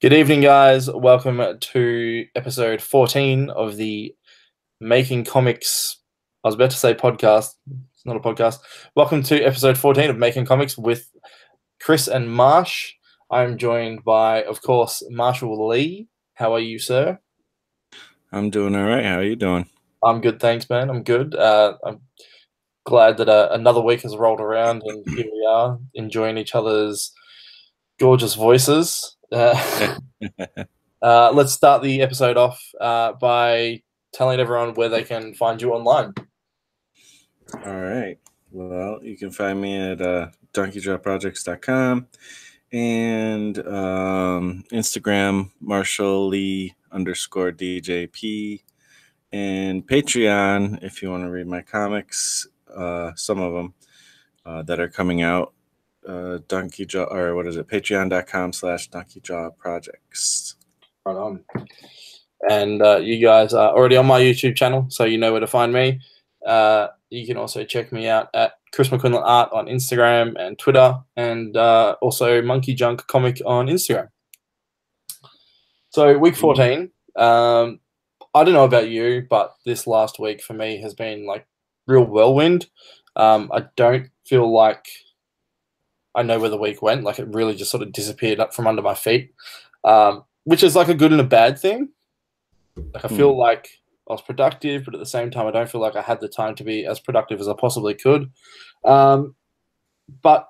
Good evening, guys. Welcome to episode 14 of the Making Comics. I was about to say podcast. It's not a podcast. Welcome to episode 14 of Making Comics with Chris and Marsh. I'm joined by, of course, Marshall Lee. How are you, sir? I'm doing all right. How are you doing? I'm good, thanks, man. I'm good. I'm glad that another week has rolled around and here we are enjoying each other's gorgeous voices. Let's start the episode off by telling everyone where they can find you online. All right. Well, you can find me at donkeyjawprojects.com and Instagram, Marshall Lee _DJP, and Patreon if you want to read my comics, some of them that are coming out. Patreon.com/donkeyjawprojects. Right on. And you guys are already on my YouTube channel, so you know where to find me. You can also check me out at Chris McQuinlan Art on Instagram and Twitter, and also Monkey Junk Comic on Instagram. So week 14. I don't know about you, but this last week for me has been like real whirlwind. I don't feel like I know where the week went. Like it really just sort of disappeared up from under my feet, which is like a good and a bad thing. Like I feel like I was productive, but at the same time, I don't feel like I had the time to be as productive as I possibly could. But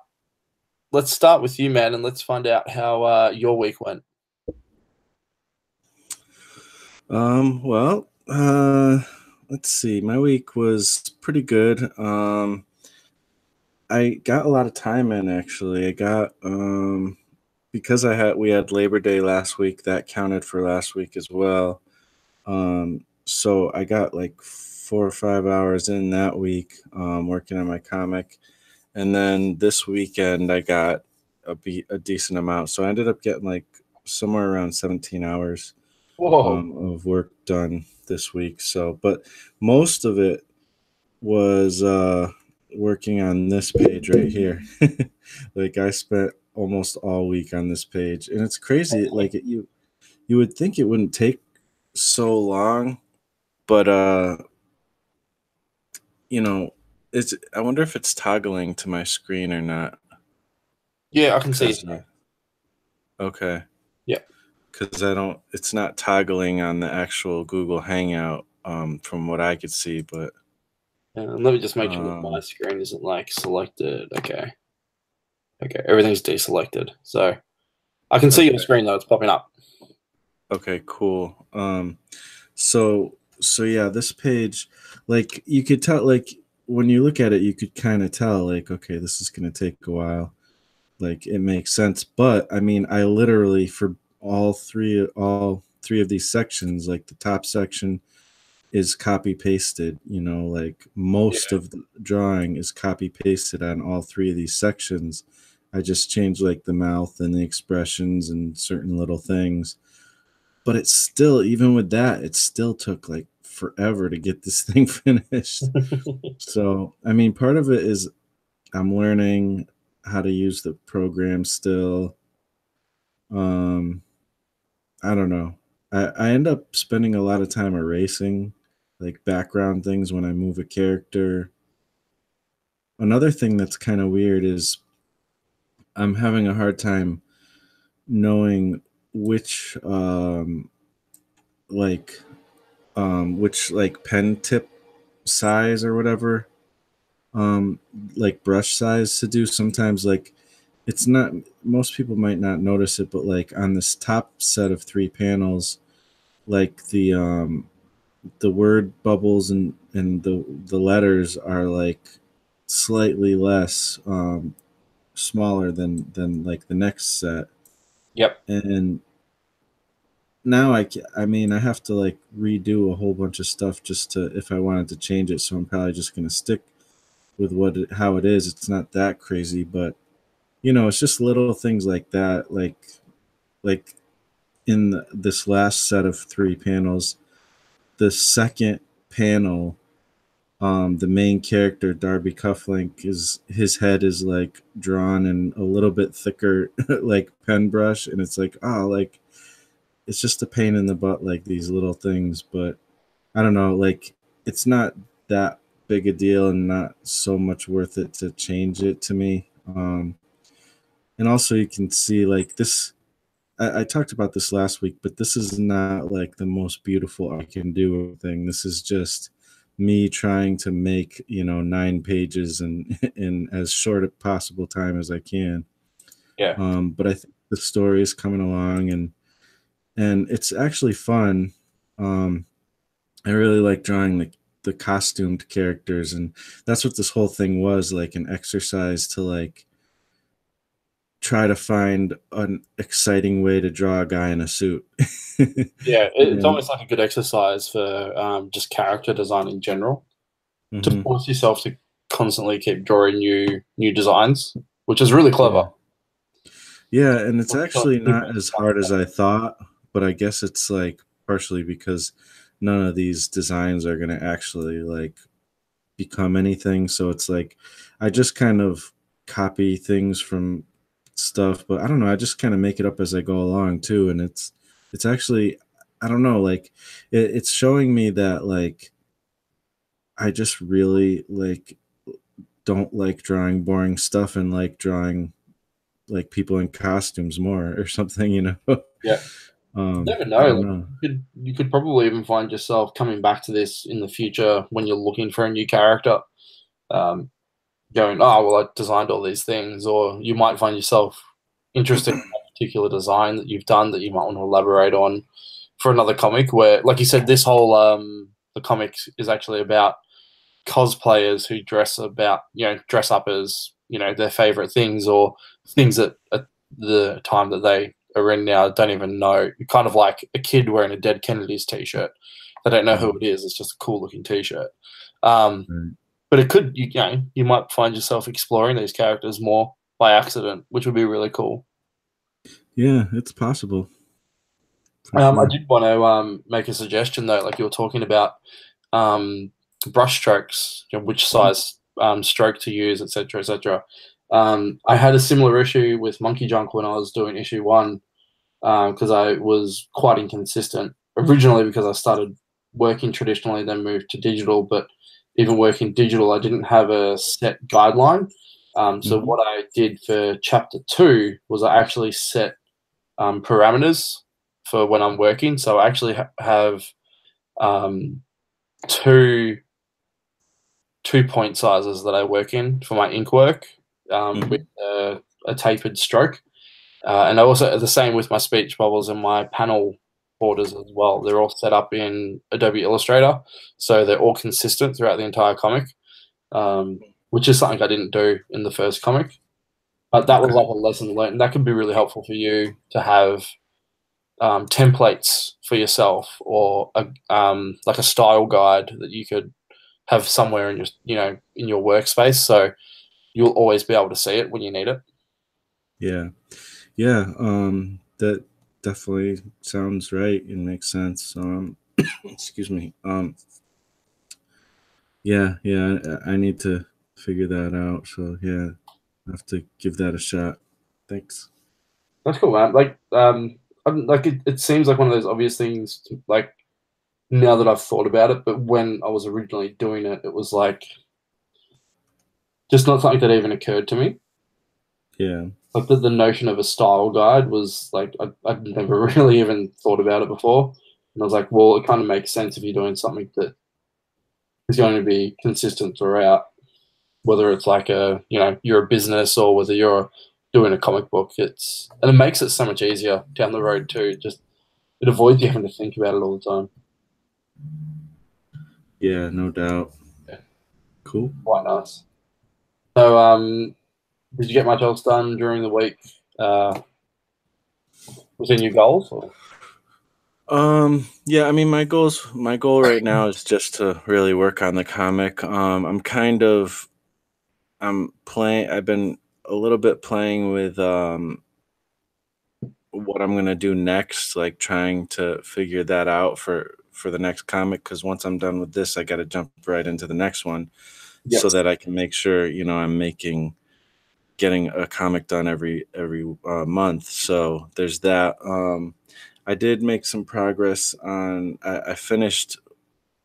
let's start with you, man, and let's find out how your week went. Well, let's see. My week was pretty good. I got a lot of time in, actually. I got because we had Labor Day last week, that counted for last week as well. So I got like 4 or 5 hours in that week working on my comic. And then this weekend I got a decent amount. So I ended up getting like somewhere around 17 hours of work done this week. So, but most of it was working on this page right here. Like I spent almost all week on this page, and it's crazy. Like you would think it wouldn't take so long, but I wonder if it's toggling to my screen or not. Yeah, I can see it. Okay. Yeah. Because it's not toggling on the actual Google Hangout from what I could see, but let me just make sure that my screen isn't like selected. Okay, everything's deselected, so I can see your screen though; it's popping up. Okay, cool. So yeah, this page, like you could tell, like when you look at it, you could kind of tell, like, okay, this is gonna take a while. Like it makes sense, but I mean, I literally for all three of these sections, like the top section is copy pasted, like most of the drawing is copy pasted on all three of these sections. I just changed like the mouth and the expressions and certain little things, but it's still, even with that, it still took like forever to get this thing finished. So I mean, part of it is I'm learning how to use the program still. I don't know. I end up spending a lot of time erasing like background things when I move a character. Another thing that's kind of weird is I'm having a hard time knowing which pen tip size or whatever, like brush size to do. Sometimes like it's not, most people might not notice it, but like on this top set of 3 panels, like the word bubbles and the letters are like slightly less smaller than like the next set. Yep. And now I mean I have to like redo a whole bunch of stuff just to, if I wanted to change it. So I'm probably just gonna stick with how it is. It's not that crazy, but it's just little things like that. Like in this last set of 3 panels, the second panel, the main character Darby Cufflink, his head is like drawn in a little bit thicker like pen brush, and it's like, oh, like it's just a pain in the butt, like these little things. But I don't know, like it's not that big a deal and not so much worth it to change it to me. And also, you can see like this. I talked about this last week, but this is not like the most beautiful I can do thing. This is just me trying to make 9 pages in as short a possible time as I can. Yeah, But I think the story is coming along, and it's actually fun. Um, I really like drawing the costumed characters, and that's what this whole thing was, like an exercise to like try to find an exciting way to draw a guy in a suit. yeah. It's And almost like a good exercise for just character design in general, to mhm, force yourself to constantly keep drawing new designs, which is really clever. yeah. Yeah, and it's Like, actually people not as hard as I thought, but I guess it's like partially because none of these designs are going to actually like become anything. So it's like I just kind of copy things from stuff, but I don't know, I just kind of make it up as I go along too. And it's actually, I don't know, like it's showing me that like I just really like don't like drawing boring stuff and like drawing like people in costumes more or something, yeah. You never I know. don't Like, know. you could probably even find yourself coming back to this in the future when you're looking for a new character. Um, Going, oh well, I designed all these things, or you might find yourself interested in a particular design that you've done that you might want to elaborate on for another comic. Where, like you said, this whole the comic is actually about cosplayers who dress up as their favorite things or things that at the time that they are in now don't even know. Kind of like a kid wearing a Dead Kennedys t-shirt. They don't know who Mhm. it is. It's just a cool looking t-shirt. Um, Right. but it could, you might find yourself exploring these characters more by accident, which would be really cool. Yeah, it's possible for I sure. did want to make a suggestion though, like you were talking about um, brush strokes, which Mhm. size stroke to use, etc., etc. I had a similar issue with Monkey Junk when I was doing issue one because I was quite inconsistent originally because I started working traditionally, then moved to digital. But even working digital, I didn't have a set guideline. So Mhm. what I did for chapter two was I actually set parameters for when I'm working. So I actually have um, two 2 point sizes that I work in for my ink work with Mhm. a tapered stroke. And I also the same with my speech bubbles and my panel borders as well. They're all set up in Adobe Illustrator, so they're all consistent throughout the entire comic, which is something I didn't do in the first comic. But that was Okay. like a lesson learned. And that could be really helpful for you to have templates for yourself or like a style guide that you could have somewhere in your workspace, so you'll always be able to see it when you need it. Yeah. Yeah. That definitely sounds right and makes sense. Excuse me. Yeah, yeah, I need to figure that out. So yeah, I have to give that a shot. Thanks. That's cool, man. Like it seems like one of those obvious things. Like now that I've thought about it, but when I was originally doing it, it was like just not something that even occurred to me. Yeah. Like the notion of a style guide was like I'd never really even thought about it before, and I was like, well, it kind of makes sense if you're doing something that is going to be consistent throughout, whether it's like you're a business or whether you're doing a comic book. It makes it so much easier down the road too. Just it avoids you having to think about it all the time. Yeah, no doubt. Yeah, Cool. quite nice. So, did you get much else done during the week uh, within your goals? Or? Yeah, I mean my goal right now is just to really work on the comic. I'm playing I've been a little bit playing with what I'm gonna do next, like trying to figure that out for the next comic. Because once I'm done with this, I got to jump right into the next one, Yep. so that I can make sure I'm getting a comic done every month. So there's that. I did make some progress on. I finished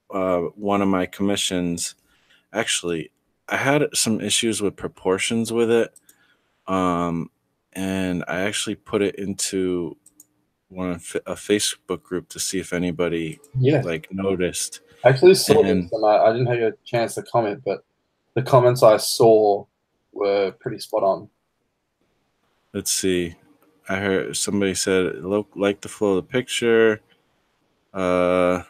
one of my commissions. Actually, I had some issues with proportions with it, um, and I actually put it into a Facebook group to see if anybody Yeah, like noticed. I actually saw this, And and I didn't have a chance to comment, but the comments I saw were pretty spot on. let's see, I heard somebody said, "Look, like the flow of the picture. Uh,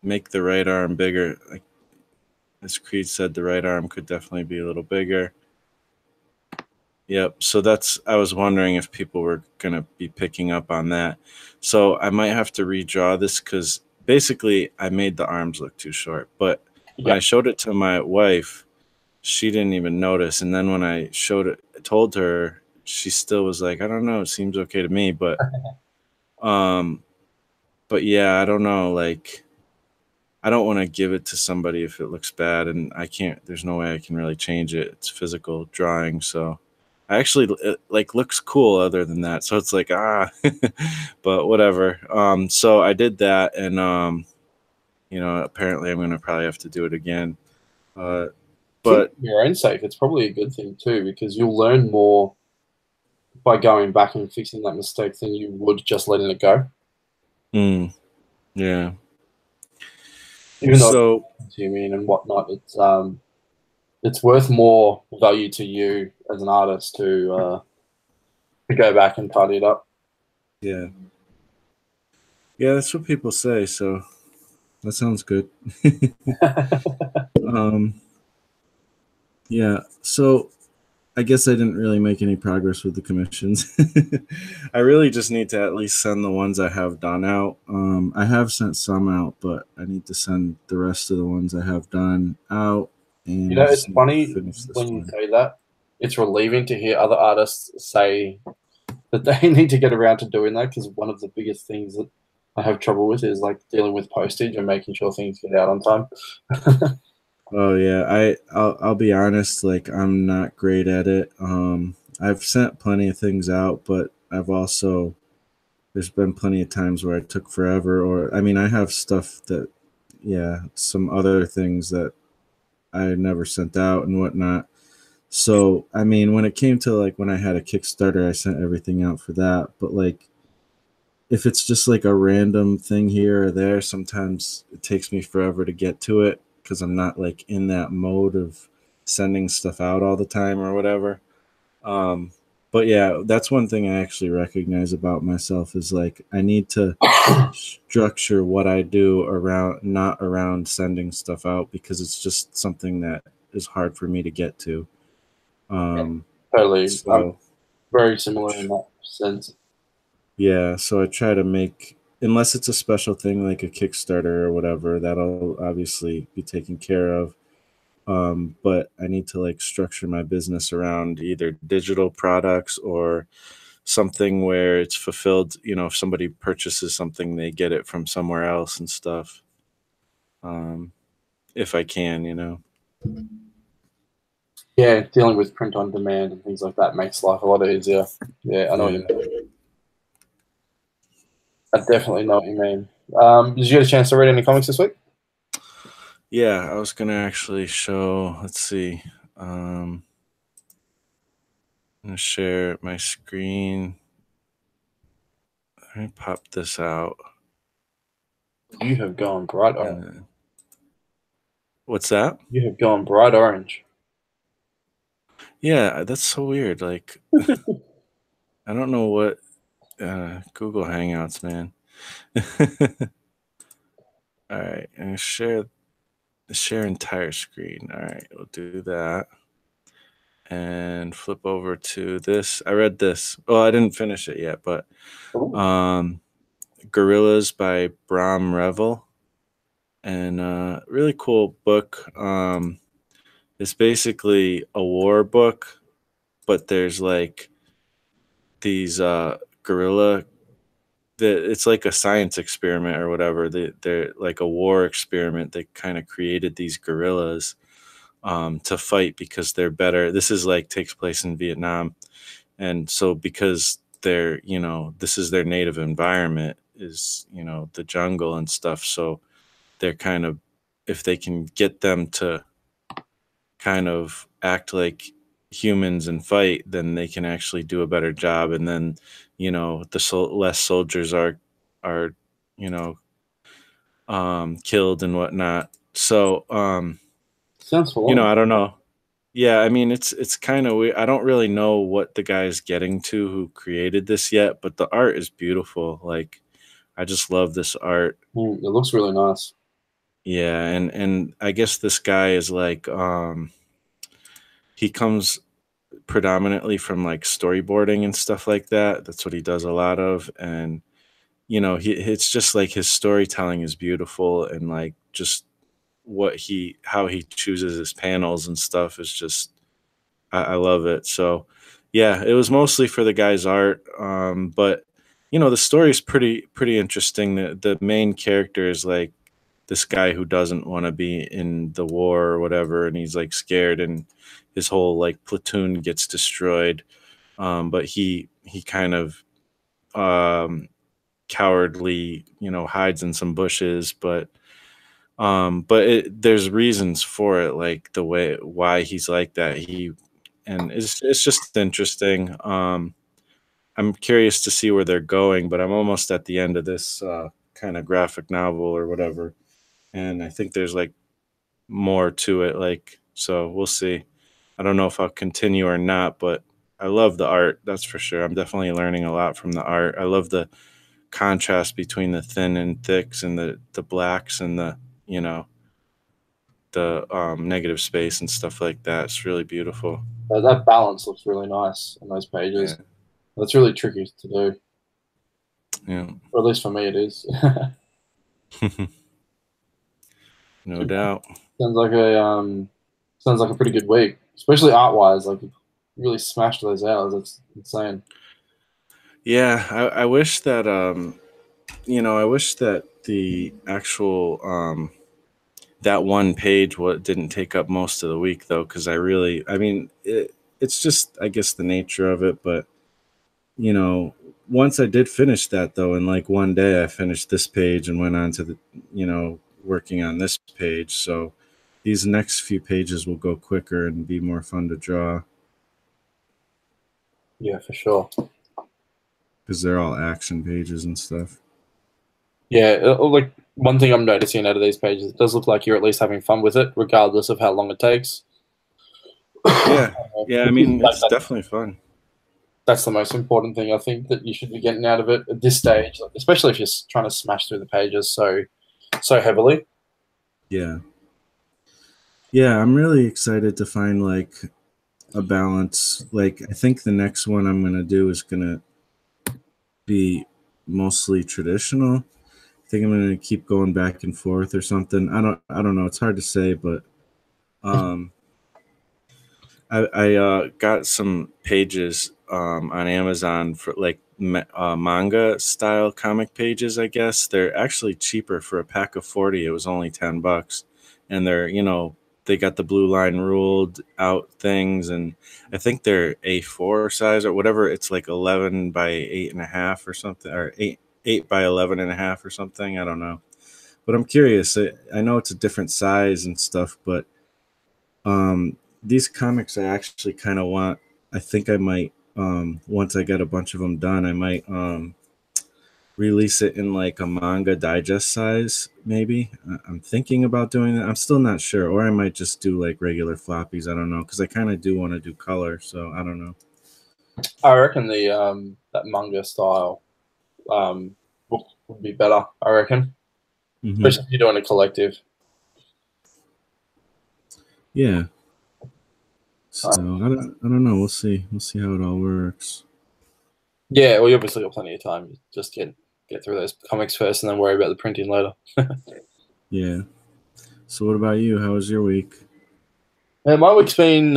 make the right arm bigger." Like as Creed said, the right arm could definitely be a little bigger. Yep. So that's, I was wondering if people were going to be picking up on that. So I might have to redraw this because basically I made the arms look too short. But when Yeah, I showed it to my wife, she didn't even notice. And then when I showed it, told her, she still was like, I don't know, it seems okay to me. Um, but yeah, I don't know. Like, I don't want to give it to somebody if it looks bad, and I can't. There's no way I can really change it. It's physical drawing, so I actually it, like looks cool. Other than that, so it's like but whatever. So I did that, and apparently I'm gonna probably have to do it again. Uh, I think but for your own sake, it's probably a good thing too, because you'll learn more by going back and fixing that mistake than you would just letting it go. mm, yeah. Even though So it's to you and whatnot, it's worth more value to you as an artist to go back and tidy it up. yeah, yeah, that's what people say. So that sounds good. um, yeah. So I guess I didn't really make any progress with the commissions. I really just need to at least send the ones I have done out. I have sent some out, but I need to send the rest of the ones I have done out, You and I know, it's just need to funny finish this when you one. say that. It's relieving to hear other artists say that they need to get around to doing that because one of the biggest things that I have trouble with is like dealing with postage and making sure things get out on time. Oh yeah, I'll be honest, like I'm not great at it. I've sent plenty of things out, but I've also there's been plenty of times where it took forever, or I mean I have stuff that yeah, some other things that I never sent out and whatnot. So, I mean, when it came to like when I had a Kickstarter, I sent everything out for that. But like, if it's just like a random thing here or there, sometimes it takes me forever to get to it because I'm not like in that mode of sending stuff out all the time or whatever. Um, but yeah, that's one thing I actually recognize about myself is like I need to structure what I do around not around sending stuff out because it's just something that is hard for me to get to. Um, Totally. I'm so very I similar in tr- that sense. yeah, so I try to make unless it's a special thing like a Kickstarter or whatever, that'll obviously be taken care of. But I need to like structure my business around either digital products or something where it's fulfilled. If somebody purchases something, they get it from somewhere else and stuff. Um, if I can. Yeah, dealing with print on demand and things like that makes life a lot easier. Yeah, I know what you Yeah. mean. I definitely know what you mean. Did you get a chance to read any comics this week? Yeah, I was gonna actually show. Let's see. I'm gonna share my screen. Let me pop this out. You have gone bright orange. And what's that? You have gone bright orange. Yeah, that's so weird. Like, I don't know what Google Hangouts, man. All right, and share entire screen. All right, we'll do that. And flip over to this. I read this. Well, I didn't finish it yet, but Ooh, um Gorillas by Bram Revel. And really cool book. It's basically a war book, but there's like these gorilla that it's like a science experiment or whatever. They're like a war experiment. They kind of created these gorillas to fight because they're better. This is like takes place in Vietnam, and so because their, this is their native environment, is, the jungle and stuff. So they're kind of, if they can get them to kind of act like humans and fight, then they can actually do a better job. And then, less soldiers are, you know, killed and whatnot. So, Sounds full I don't know. Yeah, I mean, it's kind of weird. I don't really know what the guy's getting to who created this yet, but the art is beautiful. Like, I just love this art. on. It looks really nice. Yeah, and I guess this guy is like, he comes predominantly from like storyboarding and stuff like that. That's what he does a lot of. And it's just like his storytelling is beautiful, and like just how he chooses his panels and stuff is just, I love it. So yeah, it was mostly for the guy's art. But the story is pretty interesting. The main character is like this guy who doesn't want to be in the war or whatever, and he's like scared, and his whole like platoon gets destroyed. But he kind of, um, cowardly, hides in some bushes, but there's reasons for it, like the way why he's like that. And it's just interesting. I'm curious to see where they're going, but I'm almost at the end of this kind of graphic novel or whatever, and I think there's like more to it. Like, so we'll see. I don't know if I'll continue or not, but I love the art. That's for sure. I'm definitely learning a lot from the art. I love the contrast between the thin and thicks and the blacks and the, you know the negative space and stuff like that. It's really beautiful. That balance looks really nice on those pages. Yeah, That's really tricky to do, yeah. or at least for me it is. No doubt. Sounds like a pretty good week, especially art wise. Like you really smashed those hours. That's insane. Yeah, I wish that, I wish that the actual, that one page what didn't take up most of the week though, because I mean, it's just, I guess, the nature of it. But you know, once I did finish that though, in like one day, I finished this page and went on to the, working on this page. So these next few pages will go quicker and be more fun to draw Yeah, for sure. because they're all action pages and stuff. Yeah, like one thing I'm noticing out of these pages, it does look like you're at least having fun with it, regardless of how long it takes. Yeah, yeah. I mean, Like it's definitely fun. that's the most important thing I think that you should be getting out of it at this stage, like, especially if you're trying to smash through the pages so heavily. Yeah, yeah. I'm really excited to find like a balance. Like, I think the next one I'm gonna do is gonna be mostly traditional. I think I'm gonna keep going back and forth or something. I don't know. It's hard to say, but um, I got some pages on Amazon for like manga style comic pages. I guess they're actually cheaper. For a pack of 40. It was only $10, and they're, they got the blue line ruled out things, and I think they're A4 size or whatever. It's like 11 by 8.5 or something, or eight by 11.5 or something. I don't know, but I'm curious. I know it's a different size and stuff, but these comics I actually kind of want. I think I might, once I get a bunch of them done, I might release it in like a manga digest size. Maybe I'm thinking about doing that. I'm still not sure, or I might just do like regular floppies. I don't know, because I kind of do want to do color. So I don't know. I reckon the that manga style book would be better. I reckon, Hmm. especially if you're doing a collective. Yeah. So Um, I don't know. We'll see. We'll see how it all works. yeah, well, you obviously got plenty of time. You just get through those comics first, and then worry about the printing later. Yeah. So what about you? How was your week? Yeah, my week's been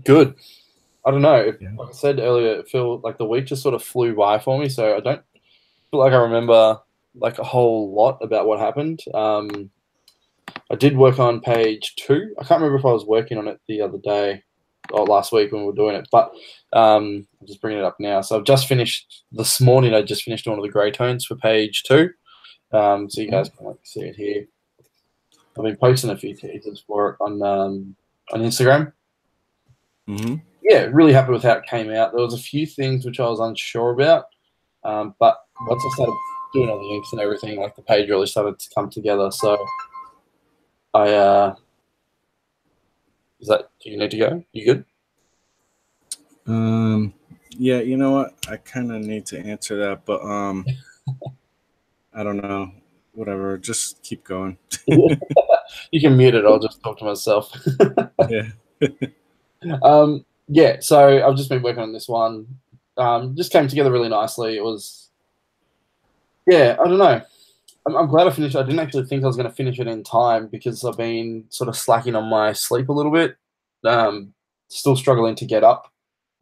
good. I don't know. Yeah. Like I said earlier, it feel like the week just sort of flew by for me. So I don't feel like I remember like a whole lot about what happened. I did work on page 2. I can't remember if I was working on it the other day. or last week when we were doing it. But I'm just bringing it up now. So I've just finished this morning. I just finished one of the grey tones for page 2. So you guys can see it here. I've been posting a few teasers for it on Instagram. Mm-hmm. Yeah, really happy with how it came out. There was a few things which I was unsure about, but once I started doing all the inks and everything, like the page really started to come together. So I do you need to go? You good? Yeah, you know what? I kind of need to answer that, but I don't know. Whatever. Just keep going. You can mute it. I'll just talk to myself. Yeah. Yeah. So I've just been working on this one. Just came together really nicely. It was, yeah. I don't know. I'm glad I finished. I didn't actually think I was going to finish it in time because I've been sort of slacking on my sleep a little bit. Still struggling to get up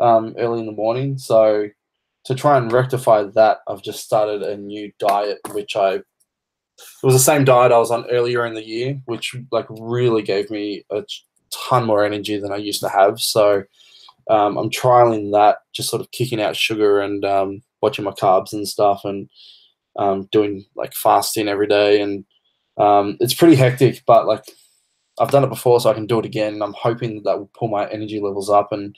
early in the morning. So to try and rectify that, I've just started a new diet, which it was the same diet I was on earlier in the year, which like really gave me a ton more energy than I used to have. So I'm trialing that, just sort of kicking out sugar and watching my carbs and stuff, and doing like fasting every day. And it's pretty hectic, but like I've done it before, so I can do it again. And I'm hoping that will pull my energy levels up and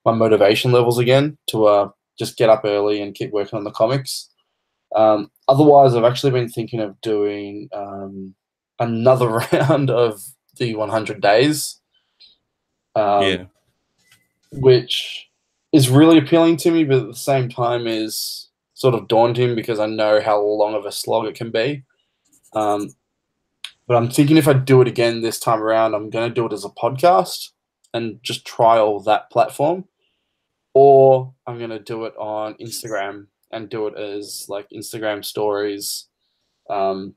my motivation levels again to just get up early and keep working on the comics. Otherwise, I've actually been thinking of doing another round of the 100 days, Yeah. which is really appealing to me, but at the same time is sort of daunting because I know how long of a slog it can be. But I'm thinking if I do it again this time around, I'm going to do it as a podcast and just trial that platform, or I'm going to do it on Instagram and do it as like Instagram stories, um,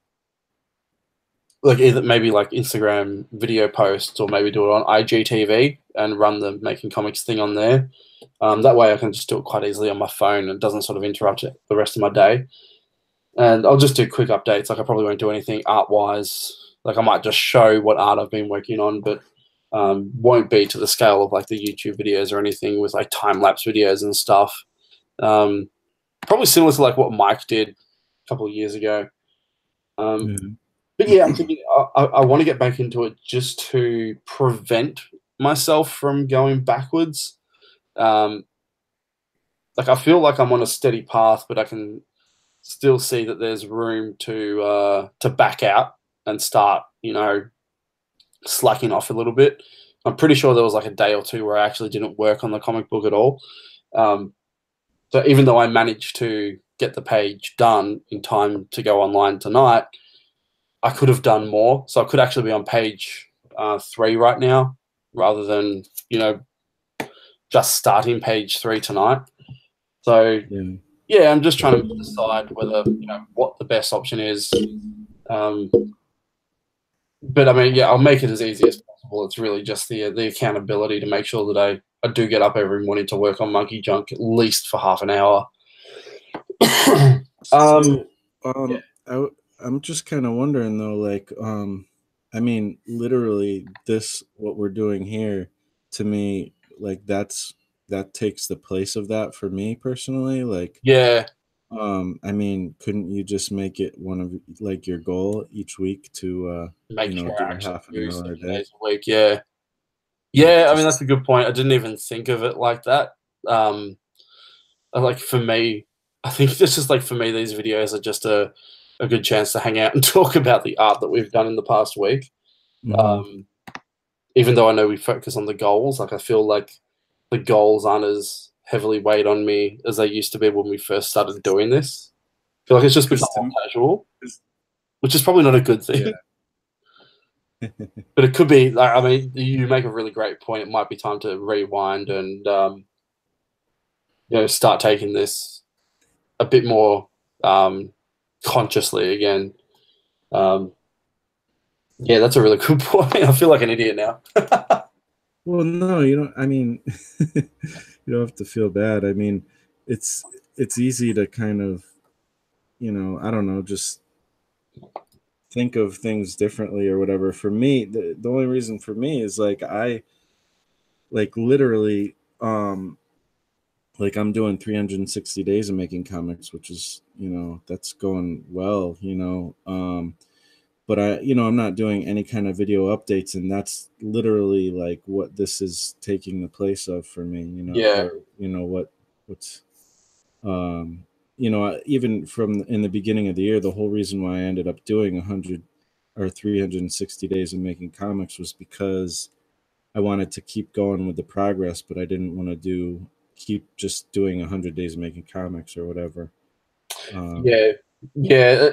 like either maybe like Instagram video posts, or maybe do it on IGTV and run the making comics thing on there. That way I can just do it quite easily on my phone and it doesn't sort of interrupt the rest of my day. And I'll just do quick updates. Like I probably won't do anything art wise. Like I might just show what art I've been working on, but won't be to the scale of like the YouTube videos or anything with like time lapse videos and stuff. Probably similar to like what Mike did a couple of years ago. Yeah. But yeah, I'm thinking I want to get back into it just to prevent myself from going backwards. Um, like I feel like I'm on a steady path, but I can still see that there's room to back out and start, slacking off a little bit. I'm pretty sure there was like a day or two where I actually didn't work on the comic book at all. Um, so even though I managed to get the page done in time to go online tonight, I could have done more. So I could actually be on page 3 right now, rather than just starting page 3 tonight. So Yeah. yeah, I'm just trying to decide whether what the best option is. But I mean, yeah, I'll make it as easy as possible. It's really just the accountability to make sure that I do get up every morning to work on Monkey Junk at least for half an hour. So, Yeah. I'm just kind of wondering though, like, I mean, literally, this what we're doing here, to me, like that takes the place of that for me personally. Like, Yeah, I mean, couldn't you just make it one of like your goal each week to, make sure do I a actually half an do hour a 7 days day? a week. Yeah, Like, yeah. I mean, just that's a good point. I didn't even think of it like that. Like for me, I think it's just like for me, these videos are just a good chance to hang out and talk about the art that we've done in the past week. Mhm. Um, Even though I know we focus on the goals, like I feel like the goals aren't as heavily weighed on me as they used to be when we first started doing this. I feel like it's just become Because more to, casual, 'cause- which is probably not a good yeah. thing. But it could be. Like, I mean, you make a really great point. It might be time to rewind and start taking this a bit more um, consciously again. Um, yeah, that's a really good point. I feel like an idiot now. Well, no, you don't. I mean, you don't have to feel bad. I mean, it's it's easy to kind of, I don't know, just think of things differently or whatever. For me, the only reason for me is like like literally, like I'm doing 360 days of making comics, which is, that's going well, but I'm not doing any kind of video updates, and that's literally like what this is taking the place of for me, Yeah. or what's even from in the beginning of the year, the whole reason why I ended up doing 100 or 360 days of making comics was because I wanted to keep going with the progress, but I didn't want to keep just doing 100 days of making comics or whatever. Yeah. Yeah.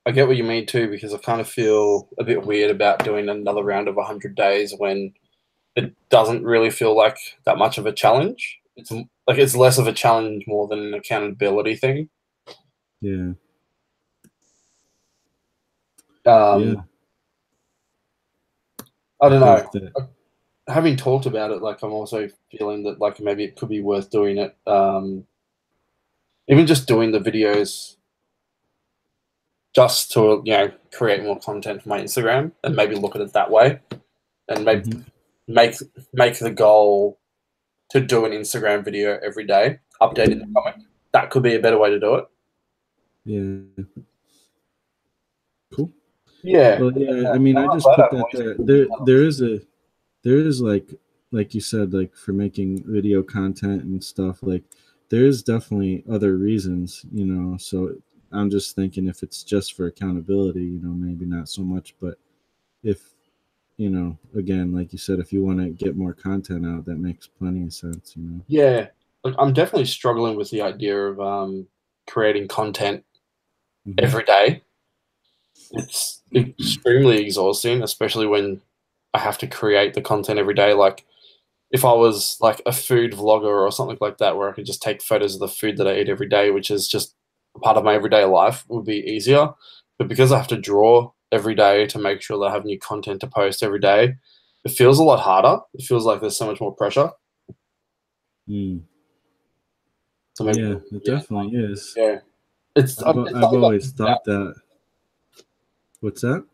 I get what you mean too, because I kind of feel a bit weird about doing another round of 100 days when it doesn't really feel like that much of a challenge. It's like it's less of a challenge more than an accountability thing. Yeah. Yeah. Um, I I don't think know. that. Having talked about it, like I'm also feeling that like maybe it could be worth doing it. Even just doing the videos just to create more content for my Instagram and maybe look at it that way, and maybe Mhm. make the goal to do an Instagram video every day, updating the comic. That could be a better way to do it. Yeah. Cool. Yeah, Well, yeah, I I'm mean, I not just glad put I that voiced there. it. There is like you said, like for making video content and stuff, like there is definitely other reasons, so I'm just thinking if it's just for accountability, maybe not so much, but if, again, like you said, if you want to get more content out, that makes plenty of sense. Yeah, like, I'm definitely struggling with the idea of creating content Hmm. every day. It's extremely exhausting, especially when I have to create the content every day. Like if I was like a food vlogger or something like that, where I could just take photos of the food that I eat every day, which is just a part of my everyday life, would be easier. But because I have to draw every day to make sure that I have new content to post every day, it feels a lot harder. It feels like there's so much more pressure. Mm. So maybe, Yeah, it yeah, definitely is. yeah. It's I've something I always think about. thought that. What's that?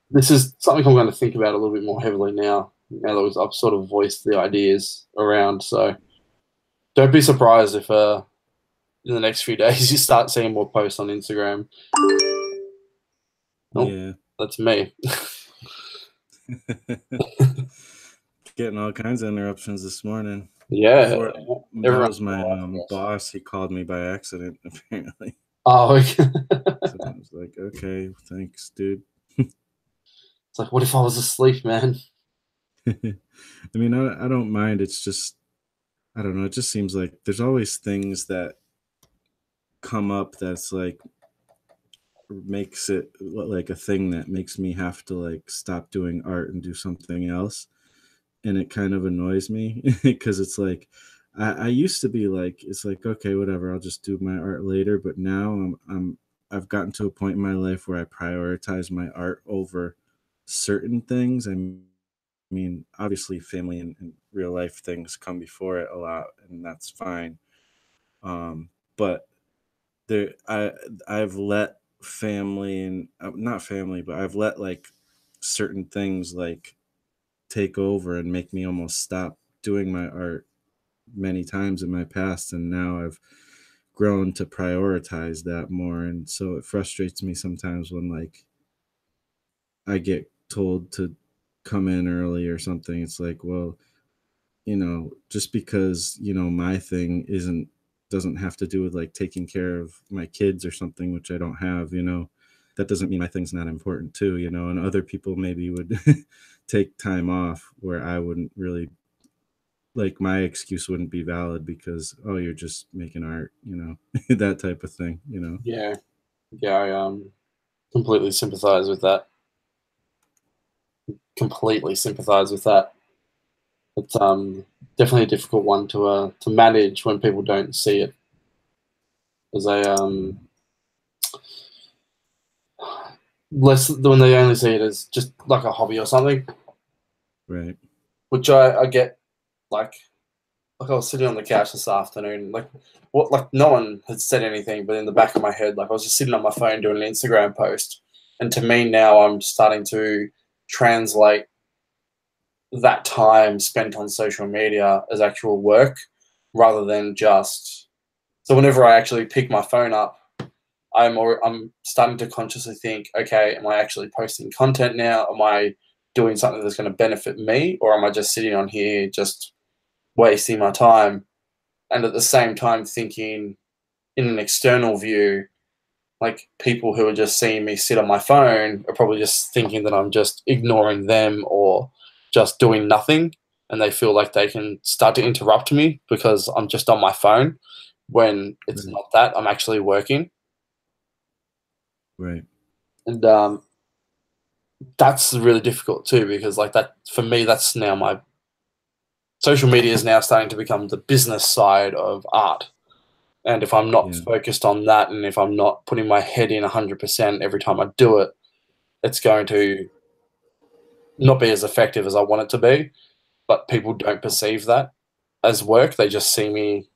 This is something I'm going to think about a little bit more heavily now. Now that I've sort of voiced the ideas around, so don't be surprised if in the next few days you start seeing more posts on Instagram. Oh, Yeah. that's me. Getting all kinds of interruptions this morning. Yeah, Before that everyone's was my asking us. boss. He called me by accident, apparently. Oh, okay. So I was like, okay, thanks, dude. It's like, what if I was asleep, man? I mean, I don't mind. It's just, I don't know. It just seems like there's always things that come up that's like makes it like a thing that makes me have to like stop doing art and do something else. And it kind of annoys me because it's like I used to be like, it's like, okay, whatever, I'll just do my art later. But now I've gotten to a point in my life where I prioritize my art over certain things. I mean, obviously, family and real life things come before it a lot, and that's fine. But there, I've let family and not family, but I've let like certain things like take over and make me almost stop doing my art many times in my past, and now I've grown to prioritize that more, and so it frustrates me sometimes when like I get told to come in early or something. It's like, well, just because, my thing doesn't have to do with like taking care of my kids or something, which I don't have, that doesn't mean my thing's not important too, and other people maybe would take time off where I wouldn't really, like my excuse wouldn't be valid because, oh, you're just making art, that type of thing. Yeah, yeah, I completely sympathize with that. Completely sympathize with that. It's definitely a difficult one to manage when people don't see it as a less when they only see it as just like a hobby or something, Right. which I get. Like I was sitting on the couch this afternoon, like no one had said anything, but in the back of my head, like I was just sitting on my phone doing an Instagram post, and to me now I'm starting to translate that time spent on social media as actual work rather than just. So whenever I actually pick my phone up, I'm starting to consciously think, okay, am I actually posting content now? Am I doing something that's going to benefit me, or am I just sitting on here just wasting my time? And at the same time, thinking in an external view, like people who are just seeing me sit on my phone are probably just thinking that I'm just ignoring them or just doing nothing. And they feel like they can start to interrupt me because I'm just on my phone when it's Right. not that. I'm actually working. Right. And that's really difficult too because, like, that for me, that's now my social media is now starting to become the business side of art. And if I'm not Yeah. focused on that and if I'm not putting my head in 100% every time I do it, it's going to not be as effective as I want it to be. But people don't perceive that as work. They just see me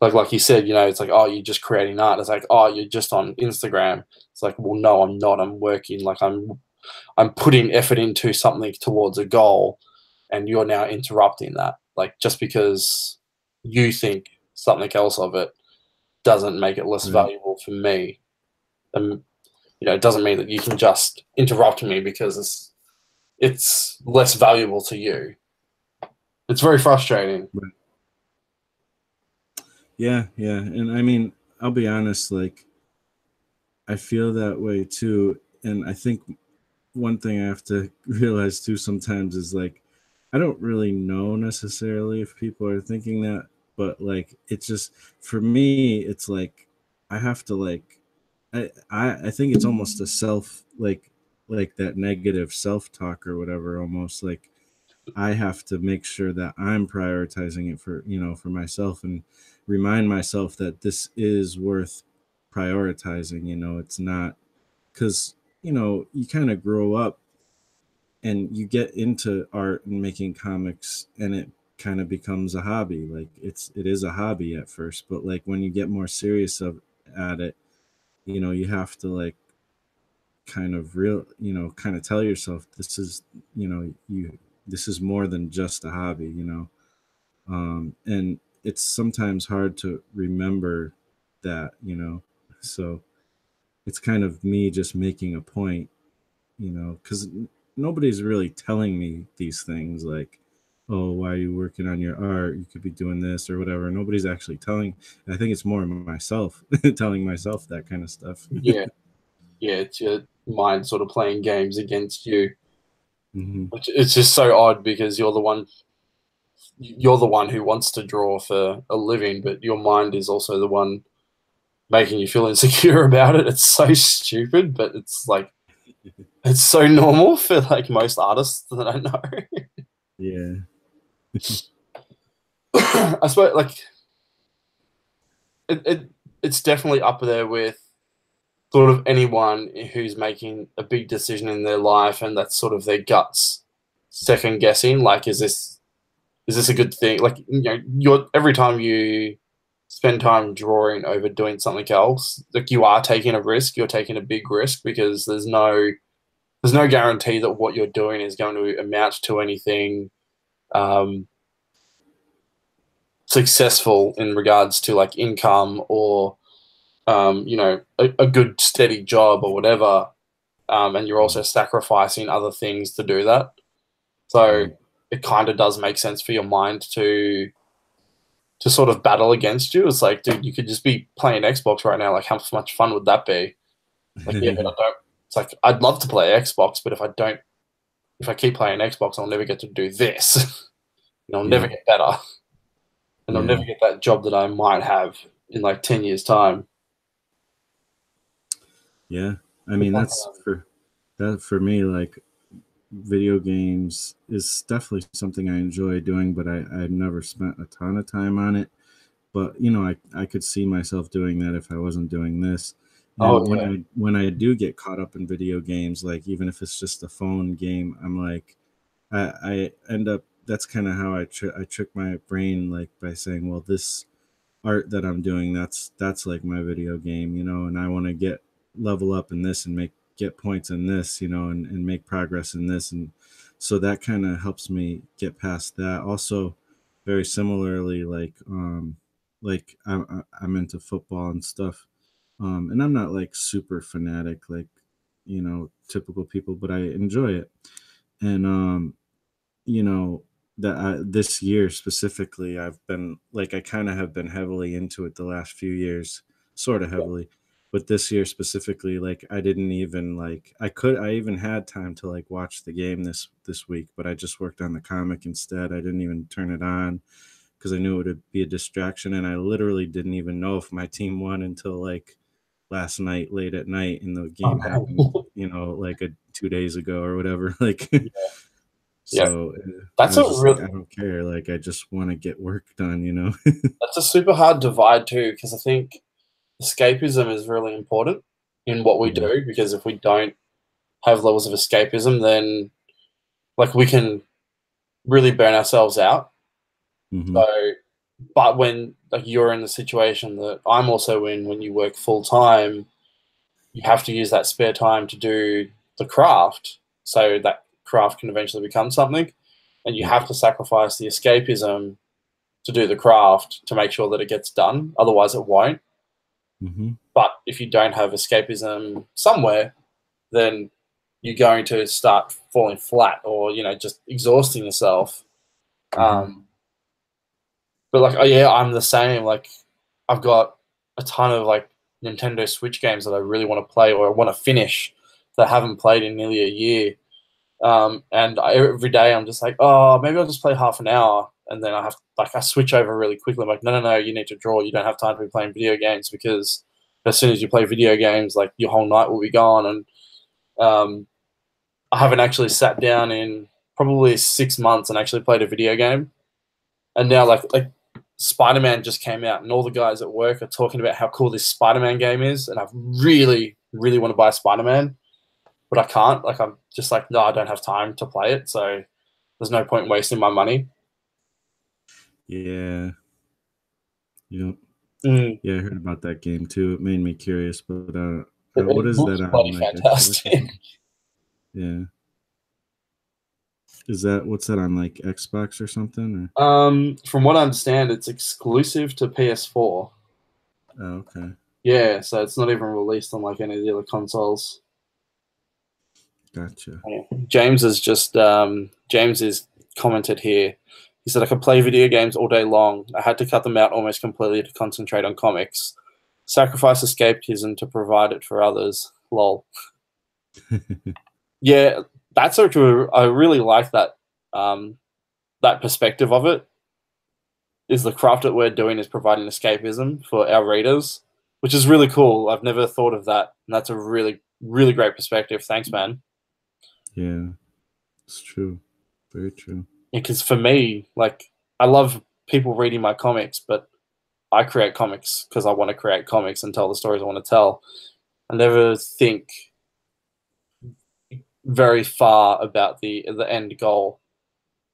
like you said, it's like, oh, you're just creating art. It's like, oh, you're just on Instagram. It's like, well, no, I'm not. I'm working. Like I'm putting effort into something towards a goal, and you're now interrupting that. Like just because you think something else of it doesn't make it less Right. valuable for me. And it doesn't mean that you can just interrupt me because it's less valuable to you. It's very frustrating. Right. Yeah. Yeah. And I mean, I'll be honest, like I feel that way too. And I think one thing I have to realize too sometimes is like I don't really know necessarily if people are thinking that, but like it's just for me, it's like I have to like I think it's almost a self like that negative self talk or whatever, almost like I have to make sure that I'm prioritizing it for for myself and remind myself that this is worth prioritizing. It's not because you kind of grow up and you get into art and making comics and it kind of becomes a hobby. Like it is a hobby at first, but like when you get more serious at it, you have to like kind of kind of tell yourself this is you this is more than just a hobby. And it's sometimes hard to remember that. So it's kind of me just making a point, because nobody's really telling me these things like, oh, why are you working on your art? You could be doing this or whatever. Nobody's actually telling. I think it's more myself telling myself that kind of stuff. Yeah, yeah, it's your mind sort of playing games against you, Hmm. which it's just so odd because you're the one who wants to draw for a living, but your mind is also the one making you feel insecure about it. It's so stupid, but it's like it's so normal for like most artists that I know. Yeah. I suppose like it's definitely up there with sort of anyone who's making a big decision in their life and that's sort of their guts second guessing. Like, is this a good thing? Like, you're every time you spend time drawing over doing something else, like you are taking a risk. You're taking a big risk because there's no guarantee that what you're doing is going to amount to anything um, successful in regards to like income or a good steady job or whatever. And you're also sacrificing other things to do that. So Right. it kind of does make sense for your mind to sort of battle against you. It's like, dude, you could just be playing Xbox right now. Like, how much fun would that be? Like, yeah, but I don't. It's like I'd love to play Xbox, but if I keep playing Xbox, I'll never get to do this, and I'll never Yeah. get better, and I'll Yeah. never get that job that I might have in like 10 years' time. Yeah. I mean, that for me, like video games is definitely something I enjoy doing, but I've never spent a ton of time on it. But I could see myself doing that if I wasn't doing this. Oh And when yeah, I do get caught up in video games, like even if it's just a phone game, I'm like I end up that's kind of how I trick my brain, like by saying, well, this art that I'm doing, that's like my video game, and I want to level up in this and get points in this, and make progress in this. And so that kind of helps me get past that. Also, very similarly, like I'm into football and stuff, and I'm not like super fanatic like typical people, but I enjoy it. And you know that this year specifically, I've been like I kind of have been heavily into it the last few years, sort of heavily. But this year specifically, like I didn't even like I even had time to like watch the game this week, but I just worked on the comic instead. I didn't even turn it on because I knew it would be a distraction, and I literally didn't even know if my team won until like last night, late at night, and the game happened, Okay. like 2 days ago or whatever. Like, Yeah, so I that's a was just like, real I don't care. Like, I just want to get work done. that's a super hard divide too, because I think escapism is really important in what we Yeah. do, because if we don't have levels of escapism, then like we can really burn ourselves out. Hmm. So, but when like you're in the situation that I'm also in, when you work full time, you have to use that spare time to do the craft, so that craft can eventually become something, and you Yeah. have to sacrifice the escapism to do the craft to make sure that it gets done. Otherwise, it won't. Hmm. But if you don't have escapism somewhere, then you're going to start falling flat, or just exhausting yourself. Hmm. Um, but like, oh yeah, I'm the same. Like, I've got a ton of like Nintendo Switch games that I really want to play or I want to finish that I haven't played in nearly a year. And every day I'm just like, oh, maybe I'll just play half an hour, and then I switch over really quickly. I'm like, no, no, no, you need to draw. You don't have time to be playing video games, because as soon as you play video games, like your whole night will be gone. And um, I haven't actually sat down in probably 6 months and actually played a video game. And now like Spider-Man just came out, and all the guys at work are talking about how cool this Spider-Man game is, and I really, really want to buy Spider-Man, but I can't. Like I'm just like, no, I don't have time to play it, so there's no point in wasting my money. Yeah. Yep. Mm. Yeah, I heard about that game too. It made me curious, but what It is that looks on, bloody like Xbox or fantastic. something? Yeah. What's that on, like Xbox or something? From what I understand, it's exclusive to PS4. Or okay, Yeah, so it's not even released on like any of the other consoles. gotcha. Yeah. James is commented here. He said I could play video games all day long. I had to cut them out almost completely to concentrate on comics. Sacrifice escapism to provide it for others. Lol. Yeah, that's so true. I really like that that perspective of it. Is the craft that we're doing is providing escapism for our readers, which is really cool. I've never thought of that, and that's a really, really great perspective. Thanks, man. Yeah, it's true. Very true. Because for me, like, I love people reading my comics, but I create comics because I want to create comics and tell the stories I want to tell. I never think very far about the end goal,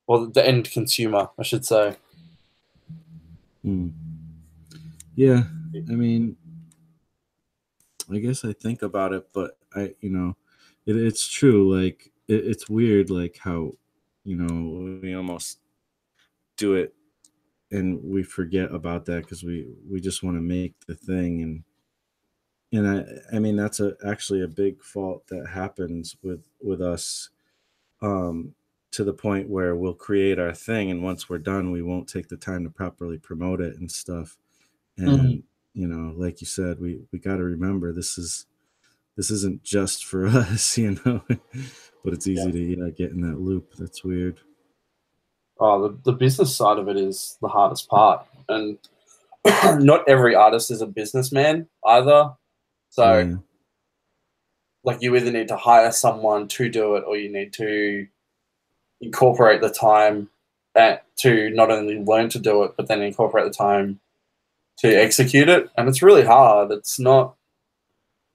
or the end consumer, I should say. Hmm. Yeah, I mean, I guess I think about it, but it's true. Like it's weird, like how we almost do it and we forget about that because we just want to make the thing, and I mean that's actually a big fault that happens with us, to the point where we'll create our thing, and once we're done we won't take the time to properly promote it and stuff. Mhm. And like you said, we got to remember this isn't just for us. But it's Yeah. easy to get in that loop. That's weird. Oh, the business side of it is the hardest part, and not every artist is a businessman either. So, Yeah. like, you either need to hire someone to do it, or you need to incorporate the time to not only learn to do it, but then incorporate the time to execute it. And it's really hard. It's not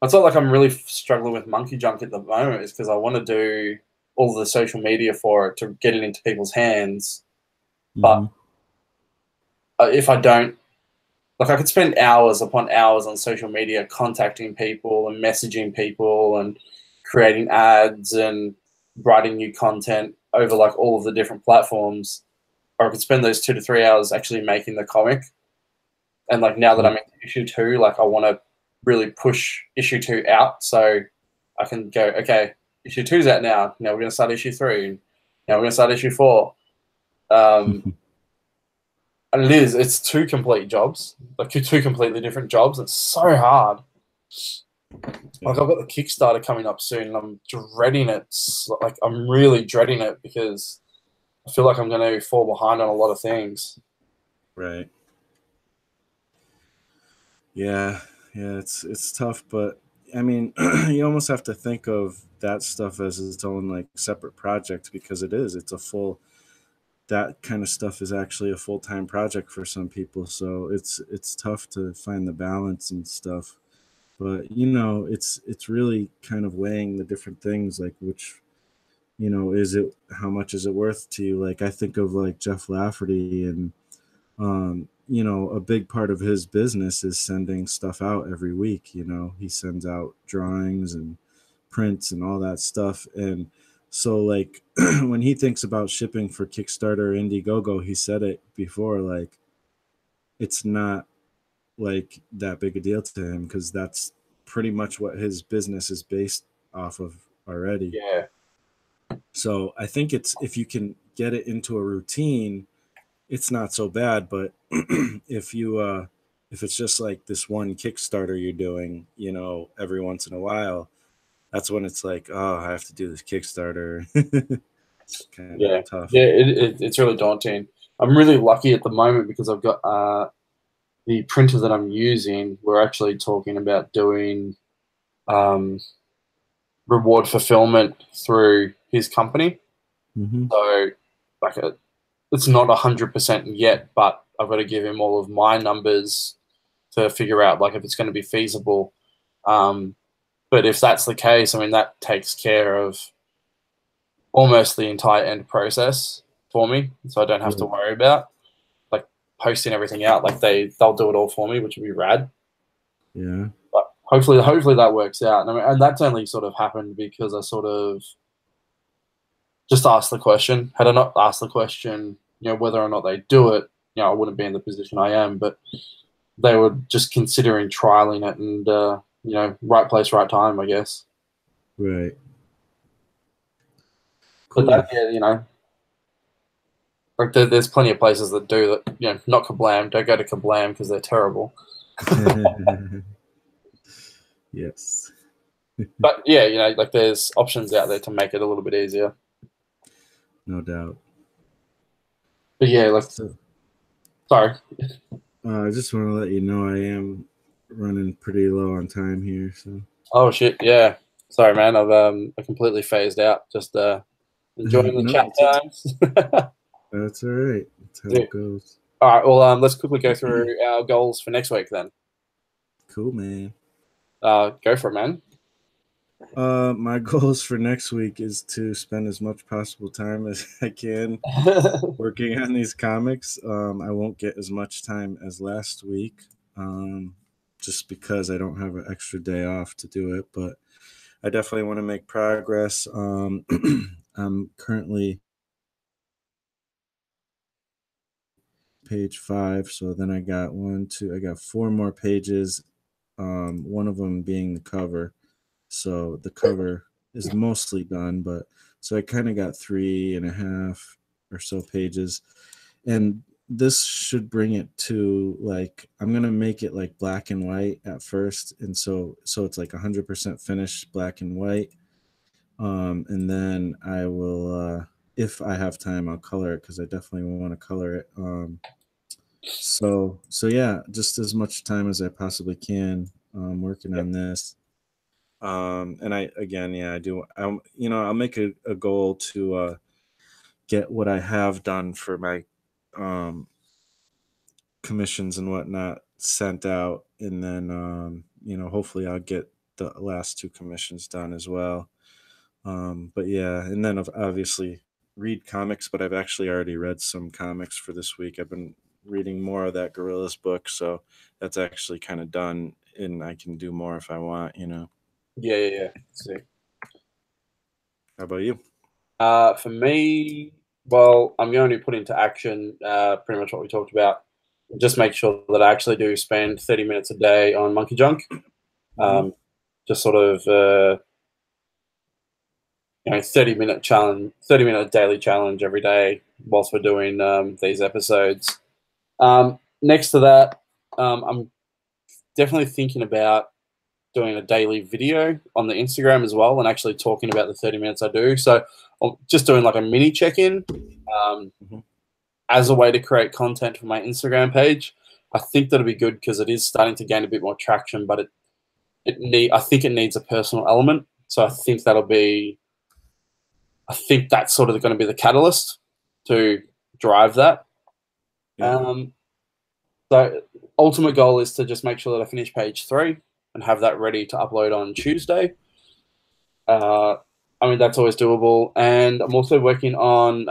like I'm really struggling with Monkey Junk at the moment, is because I want to do all the social media for it to get it into people's hands. Hmm. But if I don't, like, I could spend hours upon hours on social media contacting people and messaging people and creating ads and writing new content over like all of the different platforms, or I could spend those 2 to 3 hours actually making the comic. And like now that I'm into issue 2, like I want to really push issue 2 out so I can go, okay, issue 2's out now. Now we're going to start issue 3. Now we're going to start issue 4. Um, and it's two complete jobs, like two completely different jobs. It's so hard. Like I've got the Kickstarter coming up soon, and I'm dreading it. Like I'm really dreading it because I feel like I'm going to fall behind on a lot of things. Right. Yeah, yeah, it's tough, but I mean, you almost have to think of that stuff as its own like separate project because it is. It's a full that kind of stuff is actually a full-time project for some people, so it's tough to find the balance and stuff. But it's really kind of weighing the different things like which is it how much is it worth to you? Like I think of like Jeff Lafferty and a big part of his business is sending stuff out every week. He sends out drawings and prints and all that stuff. And so, like, when he thinks about shipping for Kickstarter or Indiegogo, he said it before, like, it's not like that big a deal to him because that's pretty much what his business is based off of already. Yeah. So I think it's if you can get it into a routine, it's not so bad. But if it's just like this one Kickstarter you're doing, every once in a while, that's when it's like, oh, I have to do this Kickstarter. It's kind of Yeah, tough. yeah, it's really daunting. I'm really lucky at the moment because I've got the printer that I'm using. We're actually talking about doing um, reward fulfillment through his company. Mm-hmm. So, like, it's not 100% yet, but I've got to give him all of my numbers to figure out like if it's going to be feasible. Um, but if that's the case, I mean that takes care of almost the entire end process for me, so I don't have to Right. worry about like posting everything out. Like they'll do it all for me, which would be rad. Yeah. But hopefully that works out. And that's only sort of happened because I sort of just asked the question. Had I not asked the question, whether or not they do it, I wouldn't be in the position I am. But they were just considering trialing it, and right place, right time, I guess. Right. But Cool. like there's plenty of places that do that. Not Kablam. Don't go to Kablam because they're terrible. Yes. But yeah, like there's options out there to make it a little bit easier. No doubt. But yeah, like So sorry. I just want to let you know I am running pretty low on time here. So Oh shit, yeah. Sorry, man. I completely phased out. Just enjoying the no, chat times. that's all right. That's how Yeah. it goes. All right. Well, let's quickly go through our goals for next week then. Cool, man. Go for it, man. My goals for next week is to spend as much possible time as I can working on these comics. I won't get as much time as last week, just because I don't have an extra day off to do it. But I definitely want to make progress. I'm currently page 5, so then I got I got 4 more pages. One of them being the cover. So the cover is mostly done, but so I kind of got 3.5 or so pages. And this should bring it to like I'm gonna make it like black and white at first, and so it's like 100% finished black and white. And then I will, if I have time, I'll color it because I definitely want to color it. So yeah, just as much time as I possibly can working on this. And I again, yeah, I do. I'll make a goal to get what I have done for my um, commissions and whatnot sent out, and then hopefully I'll get the last 2 commissions done as well. But yeah, and then obviously read comics. But I've actually already read some comics for this week. I've been reading more of that Gorillas book, so that's actually kind of done, and I can do more if I want. Yeah, yeah, yeah. See. How about you? For me, well, I'm going to put into action pretty much what we talked about. Just make sure that I actually do spend 30 minutes a day on Monkey Junk. Hmm. Just sort of 30-minute challenge, 30-minute daily challenge every day whilst we're doing these episodes. Next to that, I'm definitely thinking about doing a daily video on the Instagram as well, and actually talking about the 30 minutes I do. So I'm just doing like a mini check-in um, Hmm. as a way to create content for my Instagram page. I think that'll be good because it is starting to gain a bit more traction, but I think it needs a personal element. So I think that's sort of going to be the catalyst to drive that. Yeah. Um, so ultimate goal is to just make sure that I finish page 3 and have that ready to upload on Tuesday. Uh, I mean, that's always doable. And I'm also working on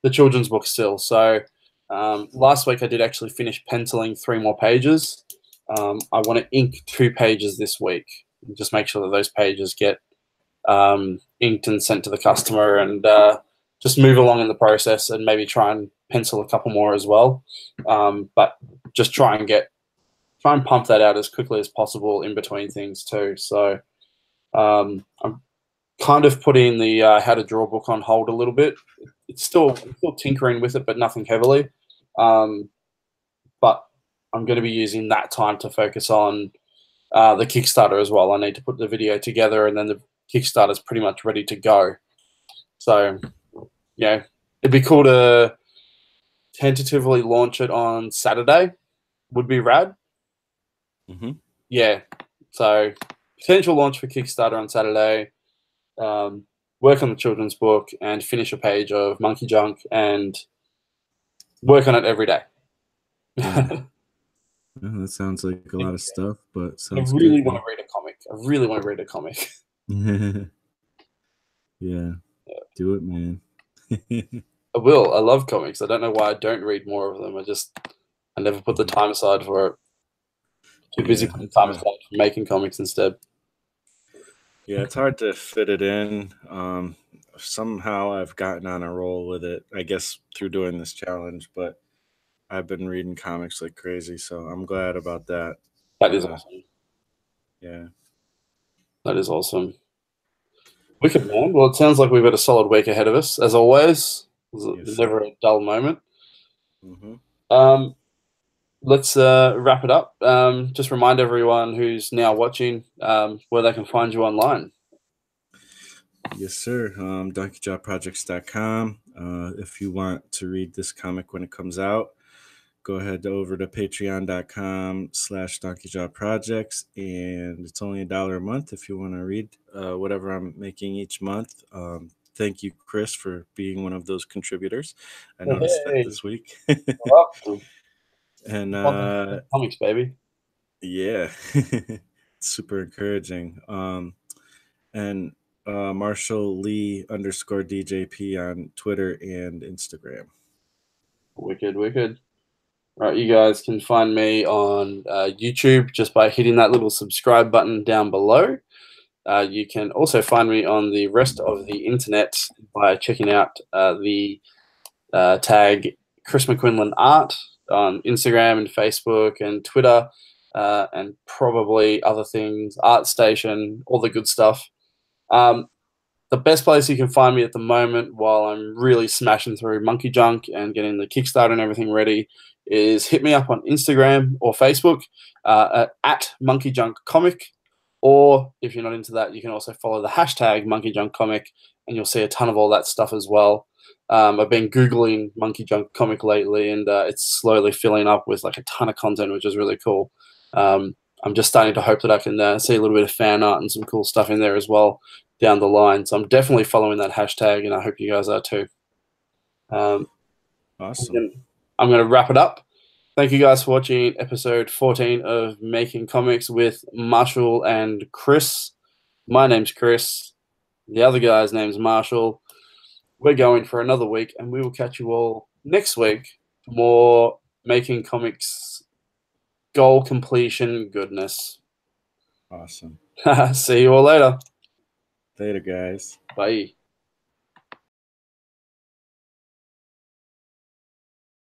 the children's book still. So last week I did actually finish penciling 3 more pages. I want to ink 2 pages this week. Just make sure that those pages get inked and sent to the customer, and just move along in the process and maybe try and pencil a couple more as well. But just try and pump that out as quickly as possible in between things too. So I'm kind of putting the how to draw book on hold a little bit. I'm still tinkering with it, but nothing heavily. Um, but I'm going to be using that time to focus on the Kickstarter as well. I need to put the video together, and then the Kickstarter is pretty much ready to go. So, yeah, it'd be cool to tentatively launch it on Saturday. Would be rad. Hmm. Yeah. So, potential launch for Kickstarter on Saturday. Um, work on the children's book and finish a page of Monkey Junk and work on it every day. Yeah. I Yeah, that sounds like a lot of stuff, but sounds really good, want to man. read a comic. I really want to read a comic. Yeah, do it, man. I will. I love comics. I don't know why I don't read more of them. I never put the Mhm. time aside for it. Too busy Yeah, putting it's time hard. aside for making comics instead. Yeah, it's hard to fit it in. Somehow I've gotten on a roll with it, I guess through doing this challenge, but I've been reading comics like crazy, so I'm glad about that. That is Uh, awesome. yeah. That is awesome. Wicked, man. Well, it sounds like we've got a solid week ahead of us, as always. Yes, There's never sir. a dull moment. Hmm. Um, let's wrap it up. Just remind everyone who's now watching where they can find you online. Yes, sir. DonkeyJawProjects.com. If you want to read this comic when it comes out, go ahead over to patreon.com/donkeyjawprojects, and it's only $1 a month if you want to read whatever I'm making each month. Thank you, Chris, for being one of those contributors. I noticed that Hey, this week. welcome. And Comics, baby. yeah, super encouraging. And Marshall Lee _ DJP on Twitter and Instagram. Wicked, wicked. Right, you guys can find me on YouTube just by hitting that little subscribe button down below. You can also find me on the rest of the internet by checking out the tag Chris McQuinlan Art on Instagram and Facebook and Twitter, and probably other things, ArtStation, all the good stuff. Um, the best place you can find me at the moment while I'm really smashing through Monkey Junk and getting the Kickstarter and everything ready is hit me up on Instagram or Facebook at Monkey Junk Comic. Or if you're not into that, you can also follow the hashtag Monkey Junk Comic and you'll see a ton of all that stuff as well. I've been Googling Monkey Junk Comic lately, and it's slowly filling up with like a ton of content, which is really cool. I'm just starting to hope that I can see a little bit of fan art and some cool stuff in there as well down the line. So I'm definitely following that hashtag, and I hope you guys are too. Um, Awesome. I'm going to wrap it up. Thank you guys for watching episode 14 of Making Comics with Marshall and Chris. My name's Chris. The other guy's name's Marshall. We're going for another week, and we will catch you all next week for more Making Comics goal completion goodness. Awesome. See you all later. Later, guys. Bye.